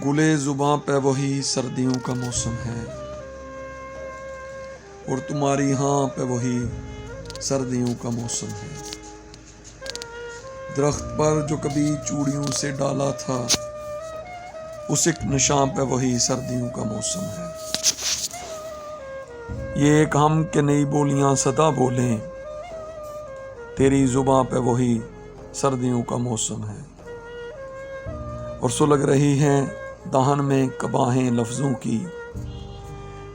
گلے زباں پہ وہی سردیوں کا موسم ہے، اور تمہاری ہاں پہ وہی سردیوں کا موسم ہے۔ درخت پر جو کبھی چوڑیوں سے ڈالا تھا، اس ایک نشاں پہ وہی سردیوں کا موسم ہے۔ یہ ایک ہم کہ نئی بولیاں سدا بولیں، تیری زباں پہ وہی سردیوں کا موسم ہے۔ اور سلگ رہی ہیں دہن میں قباہیں لفظوں کی،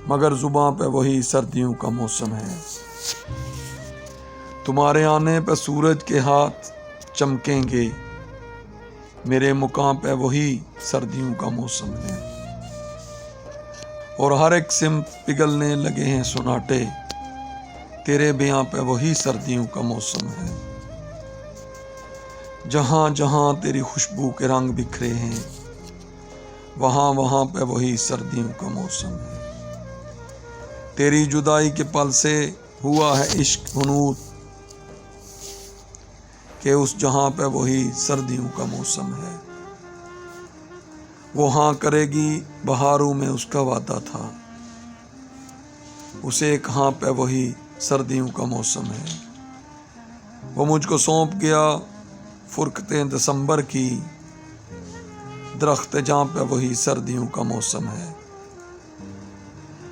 مگر زباں پہ وہی سردیوں کا موسم ہے۔ تمہارے آنے پہ سورج کے ہاتھ چمکیں گے، میرے مقام پہ وہی سردیوں کا موسم ہے۔ اور ہر ایک سمت پگھلنے لگے ہیں سناٹے، تیرے بیاں پہ وہی سردیوں کا موسم ہے۔ جہاں جہاں تیری خوشبو کے رنگ بکھرے ہیں، وہاں وہاں پہ وہی سردیوں کا موسم ہے۔ تیری جدائی کے پل سے ہوا ہے عشق غنود، کہ اس جہاں پہ وہی سردیوں کا موسم ہے۔ وہ ہاں کرے گی بہاروں میں اس کا وعدہ تھا، اسے ایک ہاں پہ وہی سردیوں کا موسم ہے۔ وہ مجھ کو سونپ گیا فرقتیں دسمبر کی، درخت جاں پہ وہی سردیوں کا موسم ہے۔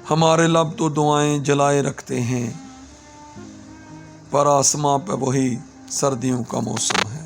ہمارے لب تو دعائیں جلائے رکھتے ہیں، پر آسماں پہ وہی سردیوں کا موسم ہے۔